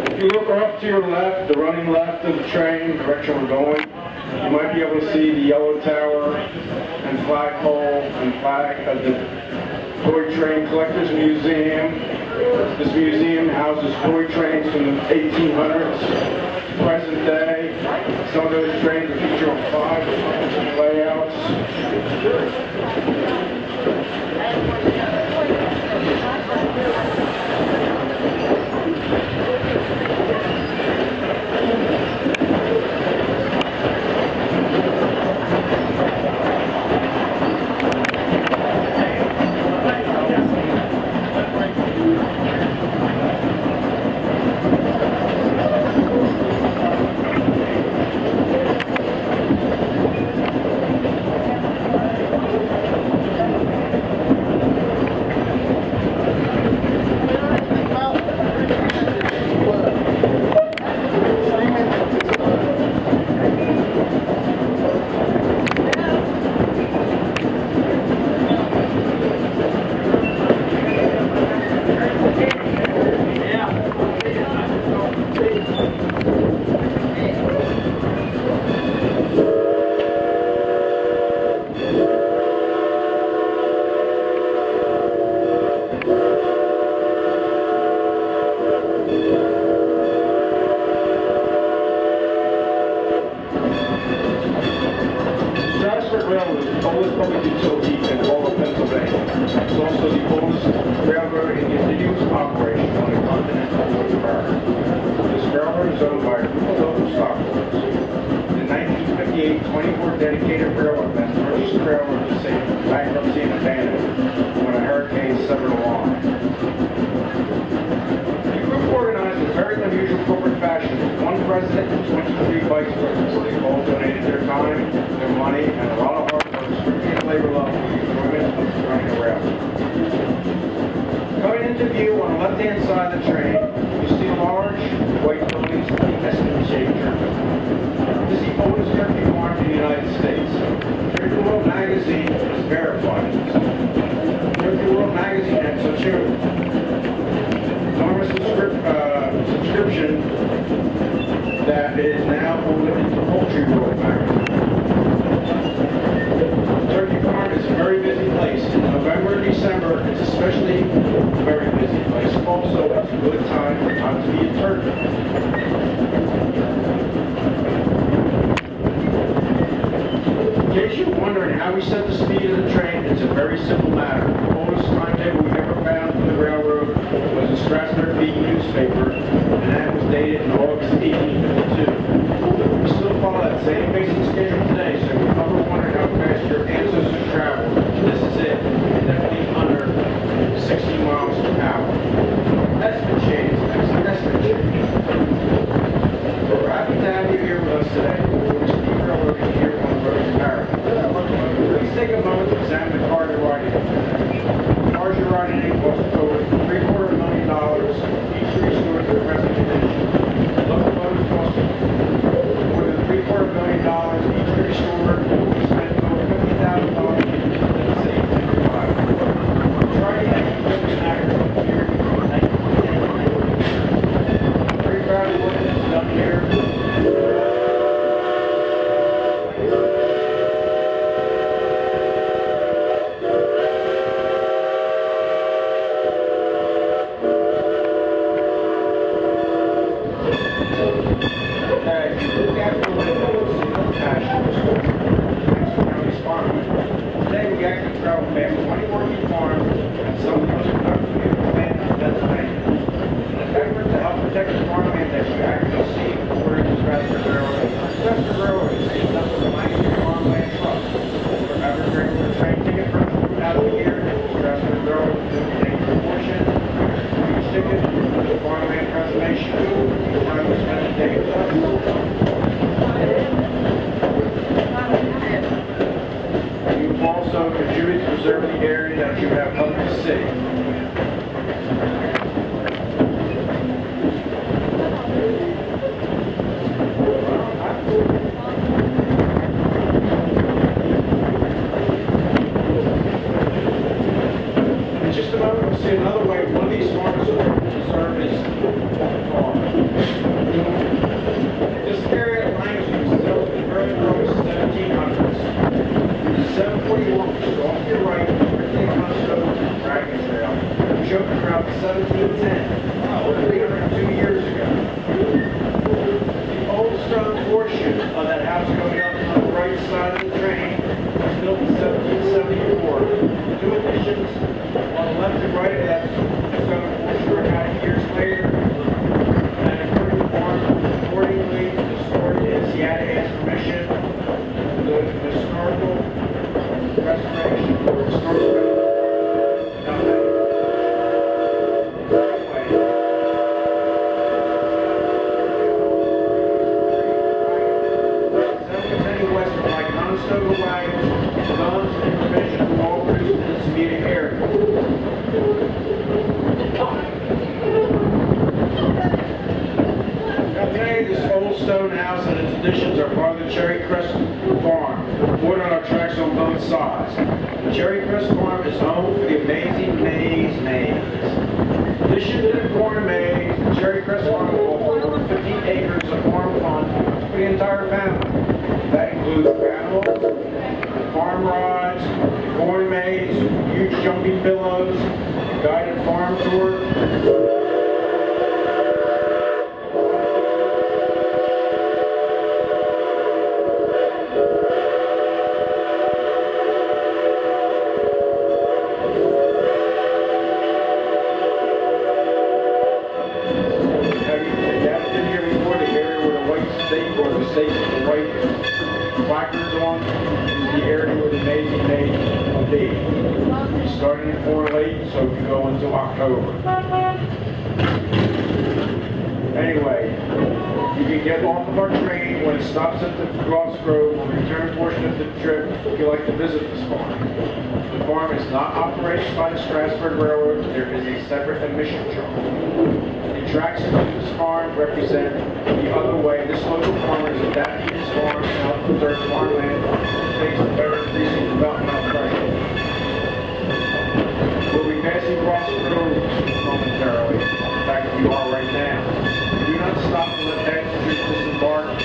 If you look off to your left, the running left of the train, direction we're going, you might be able to see the yellow tower and flagpole and flag of the toy train collectors museum. This museum houses toy trains from the 1800s to present day. Some of those trains are featured on 5 different layouts. Railroad is the oldest public utility in all of Pennsylvania. It's also the oldest railroad in continuous operation on the continental North America. This railroad is owned by a group of local stockholders. In 1958, 24 dedicated railroad men purchased the railroad to save bankruptcy and abandonment when a hurricane severed a line. The group organized in a very unusual corporate fashion with one president and 23 vice presidents. They all donated their time, their money, and a lot of hard work, strictly at labor level, for the enjoyment of running a railroad. Coming into view on the left-hand side of the train, you see a large white building, S-shaped turkey. This is the oldest turkey farm in the United States. Turkey World Magazine has verified this. Turkey World Magazine had such a enormous subscription that it is now folded into Poultry World Magazine. Turkey Farm is a very busy place. In November and December, it's especially a very busy place. Also, it's a good time to be a turkey. In case you're wondering how we set the speed of the train, it's a very simple matter. The oldest timetable we ever found from the railroad was a Strasburg Beacon newspaper, and that was dated in August 1852. We still follow that same basic schedule today, so if you ever wonder how fast your ancestors traveled, this is it. It's definitely under 60 miles per hour. That's been changed. That's been changed. We're happy to have you here with us today. We're Steve Railroad here on the road to Paris. Please take a moment to examine the car you're riding in. The cars you're riding in cost over $750,000, each restored to the present condition. Locomotives cost more than $750,000, each restored. We spent over $50,000 to the safety of the driver. Try to make it an accurate here. 302 years ago. The old stone portion of that house going up on the right side of the train was built in 1774. Two additions on the left and right of that stone portion were added years later. And accordingly, the story is he had to ask permission to the historical restoration or historical Conestoga wagons, guns, and provisions were all produced in this immediate area. Now today, this old stone house and its additions are part of the Cherry Crest Farm, bordered on our tracks on both sides. The Cherry Crest Farm is home for the amazing maze. In addition to the corn maze, the Cherry Crest Farm will offer over 50 acres of farm fun for the entire family. That includes animals, farm rides, corn maze, huge jumping billows, guided farm tour. Placards on is the area where the amazing maze will be. We started at 4 late, so we go until October. Anyway, you can get off of our train when it stops at the Crossroad on the return portion of the trip if you like to visit this farm. The farm is not operated by the Strasburg Railroad. There is a separate admission charge. The tracks into this farm represent the other way. This local farmer is adapting his farm to help preserve farmland and face the better increasing developmental pressure. We'll be passing across the road momentarily. In fact, we are right now. We do not stop to let passengers disembark in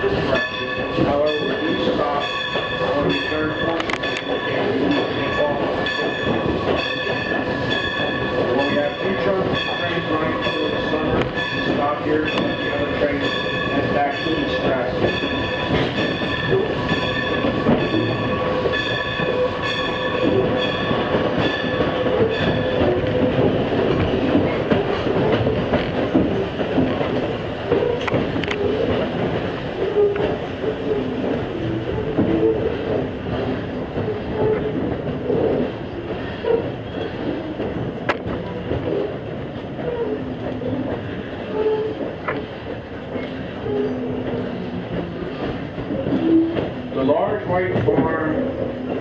this direction. However, we do stop on the return portion and off. When we have two trains running through the summer, we stop here and let the other trains head back to the Strasburg. The large white farm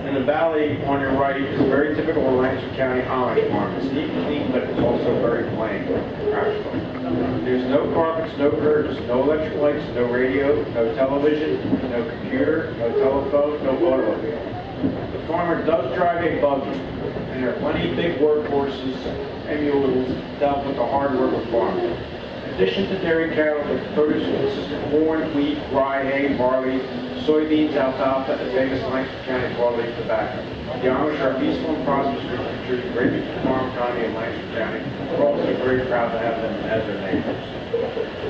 in the valley on your right is very typical of Lancaster County Amish farm. It's neat and clean, but it's also very plain, practical. There's no carpets, no curtains, no electric lights, no radio, no television, no computer, no telephone, no automobile. The farmer does drive a buggy, and there are plenty of big workhorses and mules to help with the hard work of farming. In addition to dairy cattle, the produce consists of corn, wheat, rye, hay, barley, soybeans, alfalfa, and famous Lancaster County broadleaf tobacco. The Amish are peaceful and prosperous group that contribute greatly to the farm economy in Lancaster County. We're also very proud to have them as their neighbors.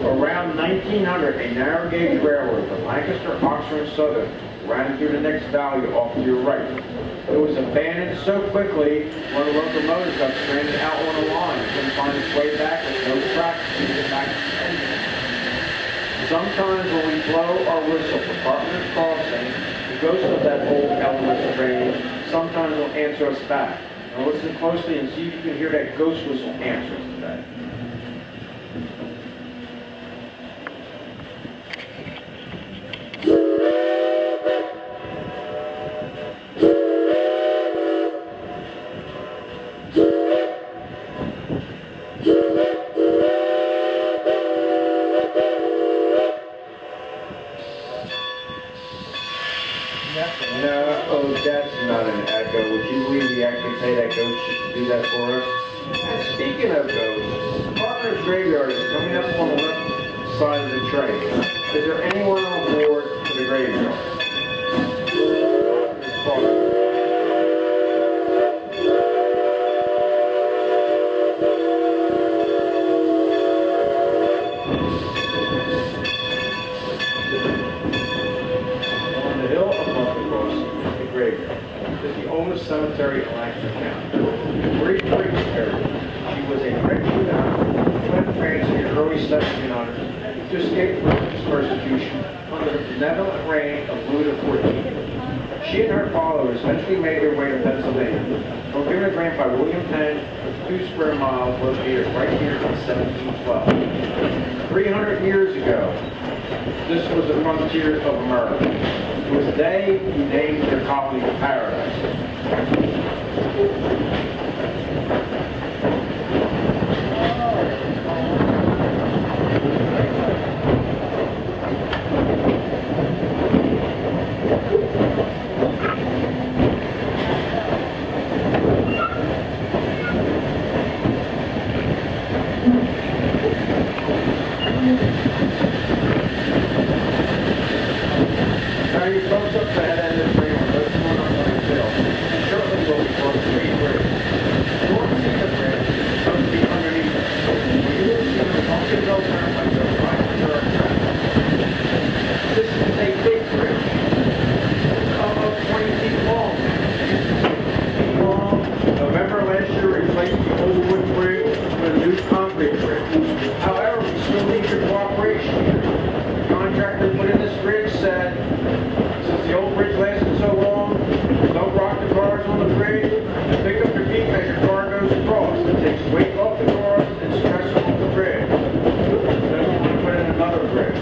Around 1900, a narrow gauge railroad from Lancaster, Oxford, and Southern ran through the next valley off to your right. It was abandoned so quickly, one of the locomotives got stranded out on the line and couldn't find its way back with no tracks to get back to the engine. Sometimes when we blow our whistle for Carpenter's Crossing, the ghost of that old Elmer's train sometimes will answer us back. Now listen closely and see if you can hear that ghost whistle answer us today. No, oh, that's not an echo. Would you believe we actually pay that ghost to do that for us? And speaking of ghosts, Carpenter's Graveyard is coming up on the left side of the train. Is there anyone on board for the graveyard? Cemetery in Lancaster County. Marie Briggs Perry. She was a French fled France in the early 1700s to escape religious persecution under the benevolent reign of Louis XIV. She and her followers eventually made their way to Pennsylvania, procured a grant by William Penn for 2 square miles located right here in 1712. 300 years ago, this was the frontiers of America. It was they who named their colony Paradise. Now you folks up the head end of the train will go soon on the hill. Shortly will be close to Green Bridge. You won't see the bridge, it's going to be underneath it. You will see the Pumpkinville Turnpike go right under our track. This is a big bridge. It's almost 20 feet long. November last year replaced the old wood bridge with a new concrete bridge. However, we still need your cooperation. The contractor put in this bridge said, since the old bridge lasted so long, don't rock the cars on the bridge. Pick up your feet as your car goes across. It takes weight off the cars and stress off the bridge. Then we want to put in another bridge.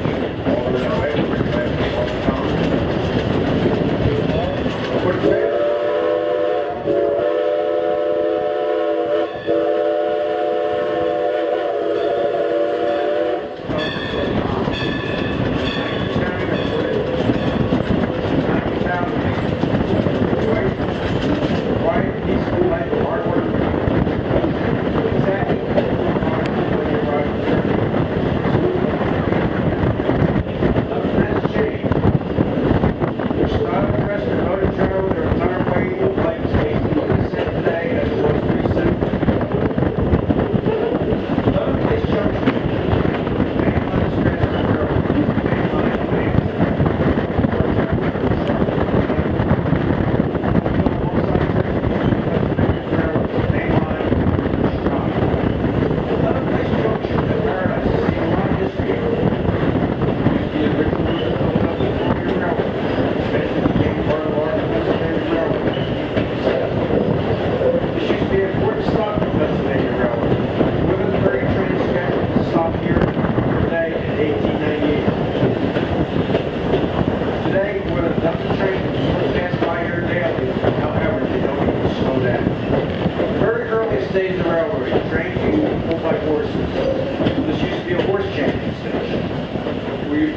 Although that way the bridge lasts all the time. Put it there.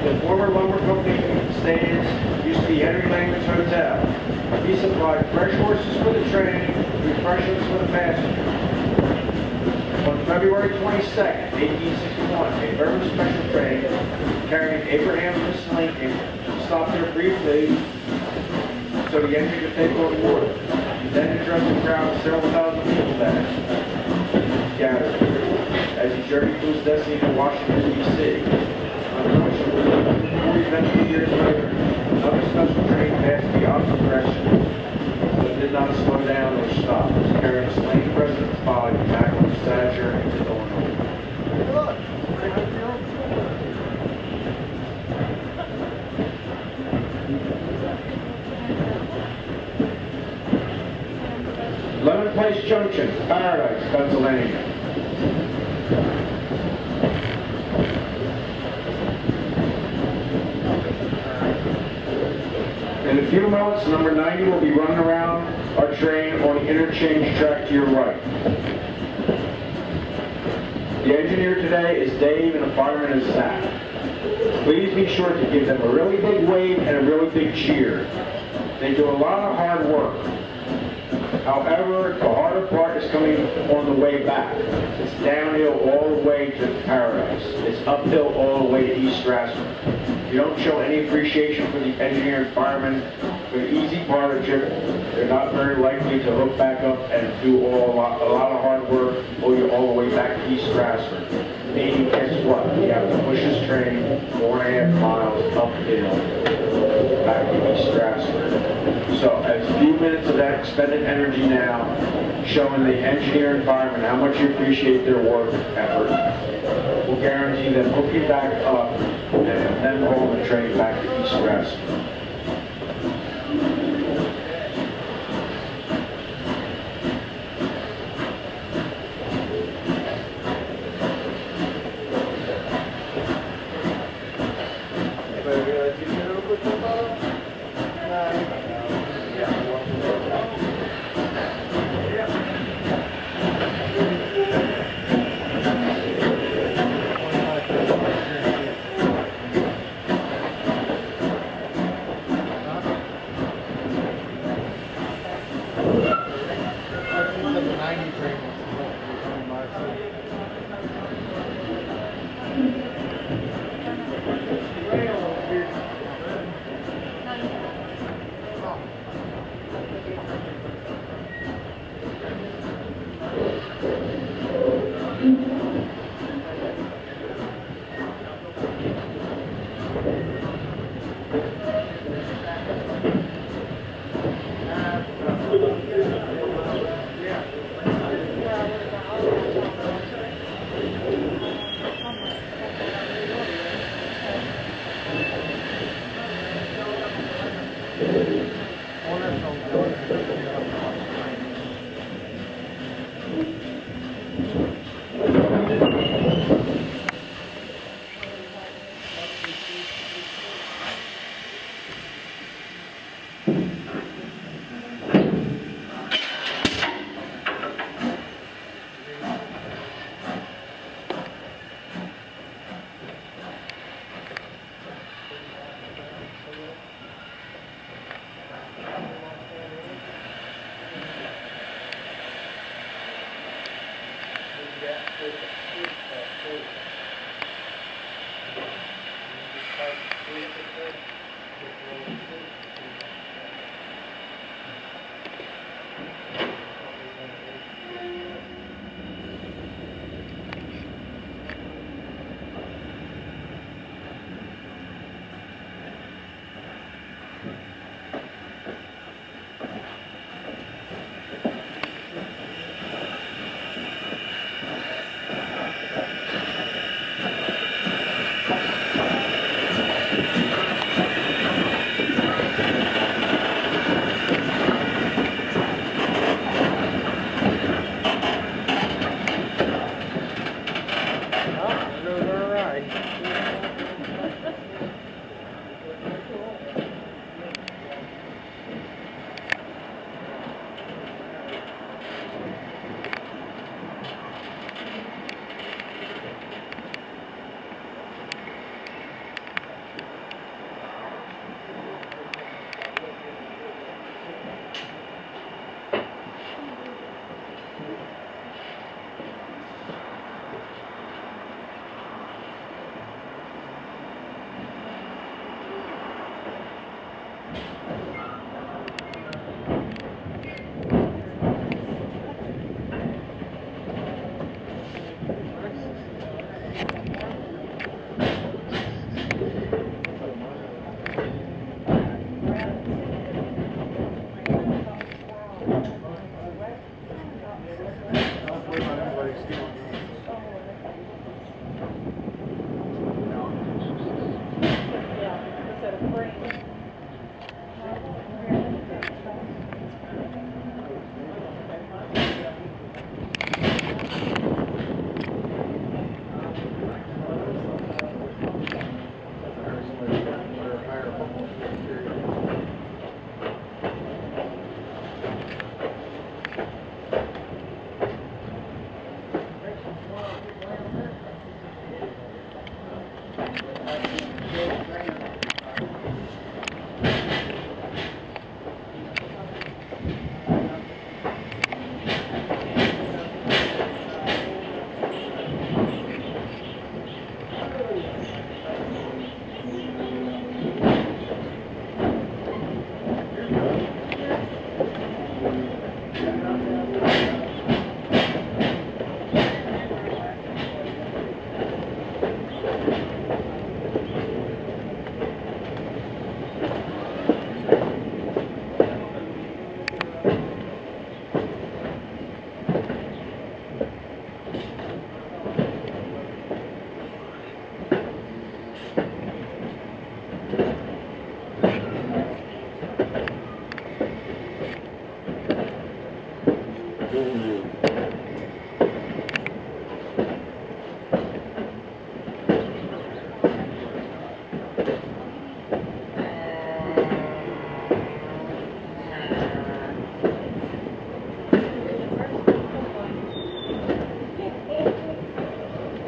The former lumber company stands used to be Henry Langman's Hotel. He supplied fresh horses for the train, refreshments for the passengers. On February 22nd, 1861, a very special train carrying Abraham Lincoln stopped there briefly so the engine could take on water. He then addressed a crowd of several thousand people that gathered as he journeyed to his destiny to Washington, D.C. Unfortunately, 40 years later, another special train passed the opposite direction, but did not slow down or stop, carrying slain President's body back on his sad journey to Illinois. Lemon Place Junction, Paradise, Pennsylvania. In a few moments, number 90 will be running around our train on the interchange track to your right. The engineer today is Dave, and the fireman is Zach. Please be sure to give them a really big wave and a really big cheer. They do a lot of hard work. However, the harder part is coming on the way back. It's downhill all the way to Paradise. It's uphill all the way to East Stratford. you don't show any appreciation for the engineer and firemen for the easy part of the trip, they're not very likely to hook back up and do a lot of hard work, pull you all the way back to East Stratford. Meaning, guess what? You have to push this train 4.5 miles uphill back to East Stratford. So, as a few minutes of that expended energy now, showing the engineer and firemen how much you appreciate their work effort, will guarantee them hook you back up and then roll the train back to East Stratford.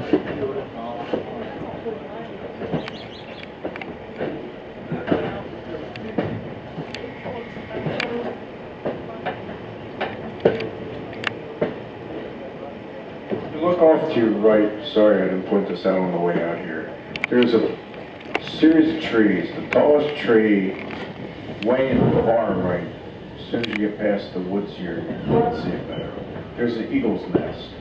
Look off to your right. Sorry, I didn't point this out on the way out here. There's a series of trees. The tallest tree way in the far right. As soon as you get past the woods here, you can see it better. There's an eagle's nest.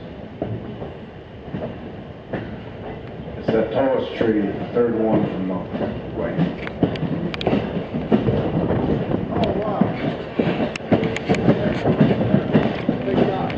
It's that tallest tree, the third one from the right. Oh, wow. Big rock.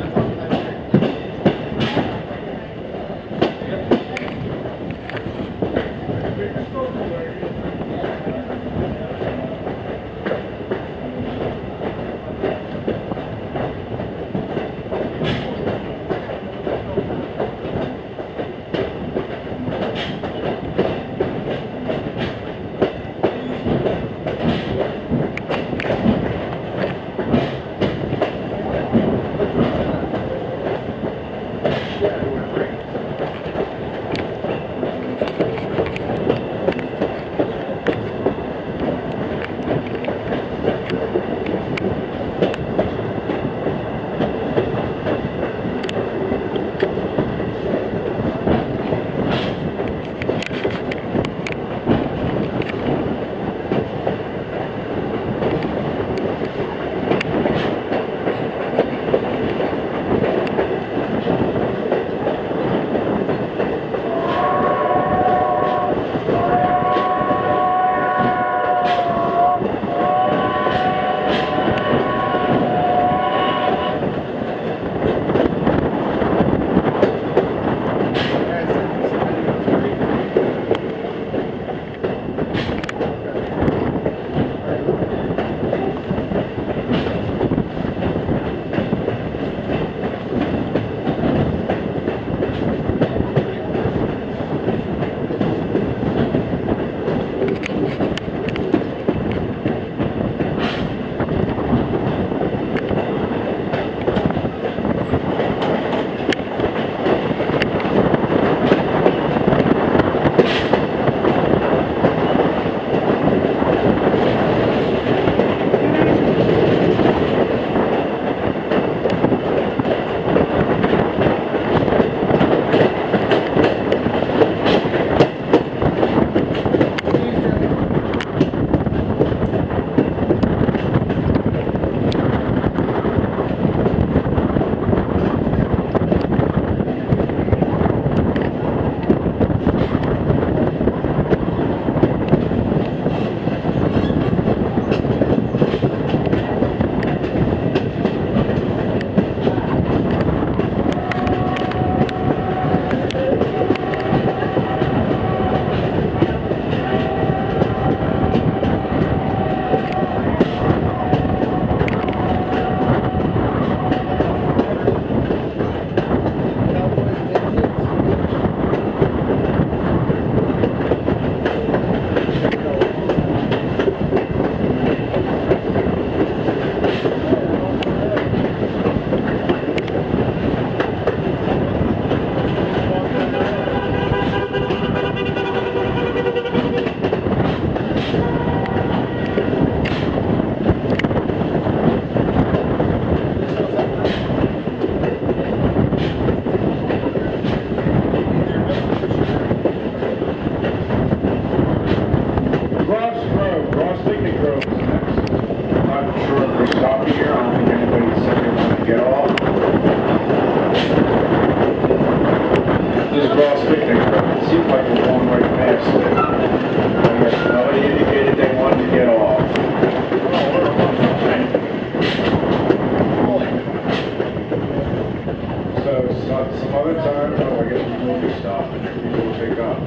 Some other time, I guess we will stop and people will pick up.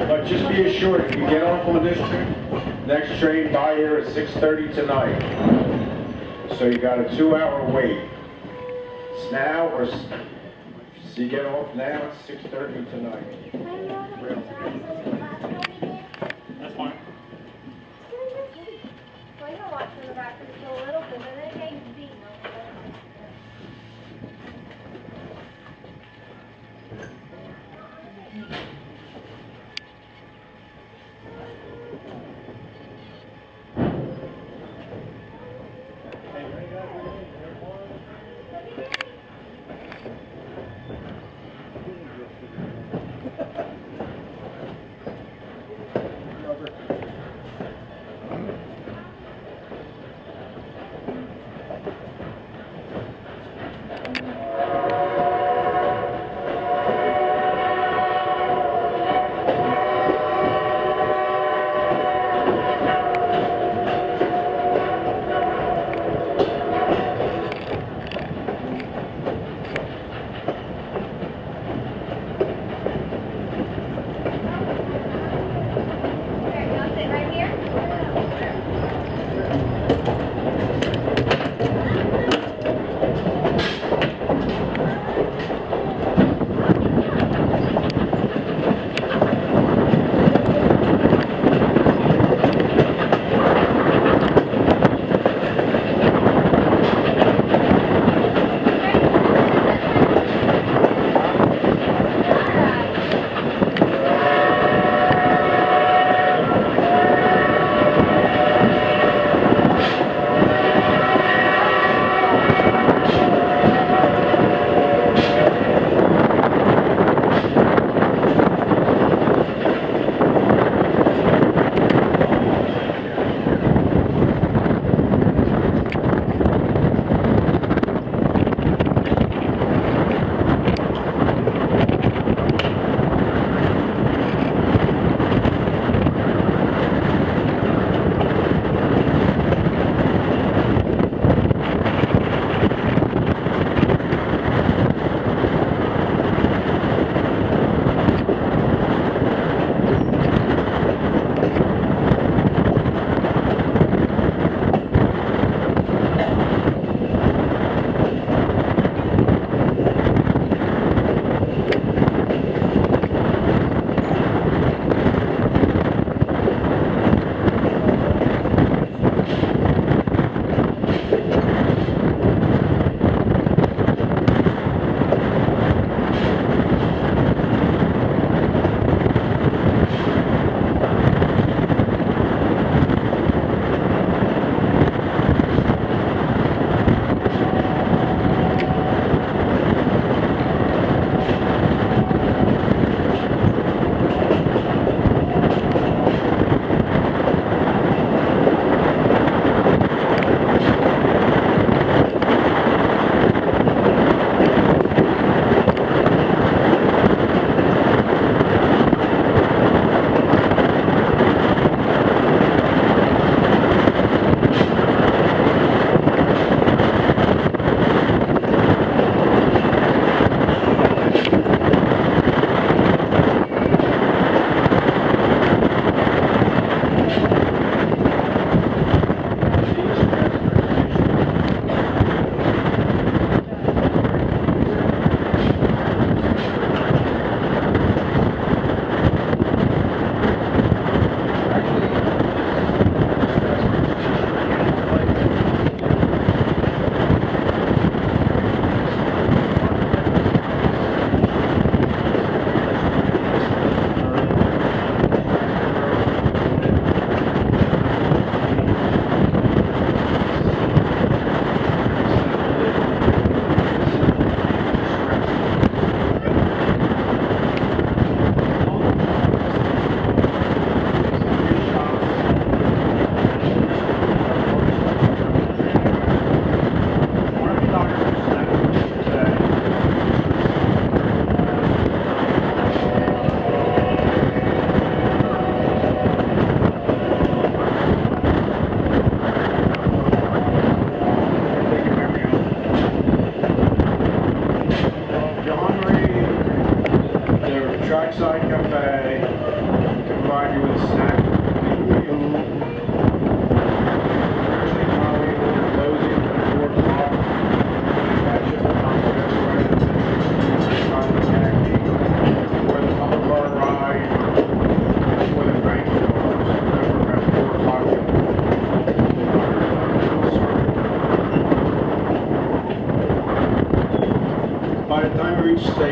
But just be assured, if you get off on this train, next train by here at 6:30 tonight. So you got a 2-hour wait. It's now or, so you get off now at 6:30 tonight. That's fine. Well, you're watching the back just a little bit, and it ain't beating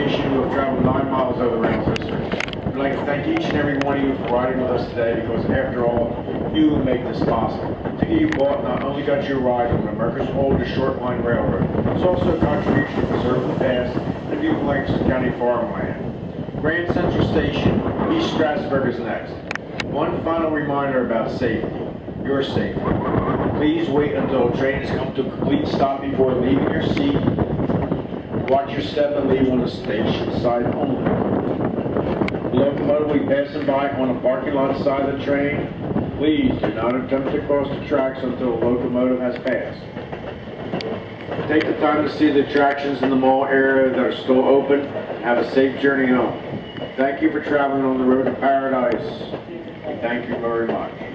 station who have traveled 9 miles over the rail system. We'd like to thank each and every one of you for riding with us today, because after all, you make this possible. The ticket you bought not only got you a ride on America's oldest short line railroad, it's also a contribution to preserve the past and view Lancaster County farmland. Grand Central Station, East Strasburg is next. One final reminder about safety, your safety. Please wait until a train has come to a complete stop before leaving your seat. Watch your step and leave on the station side only. The locomotive will be passing by on the parking lot side of the train. Please do not attempt to cross the tracks until the locomotive has passed. Take the time to see the attractions in the mall area that are still open. Have a safe journey home. Thank you for traveling on the road to paradise. Thank you very much.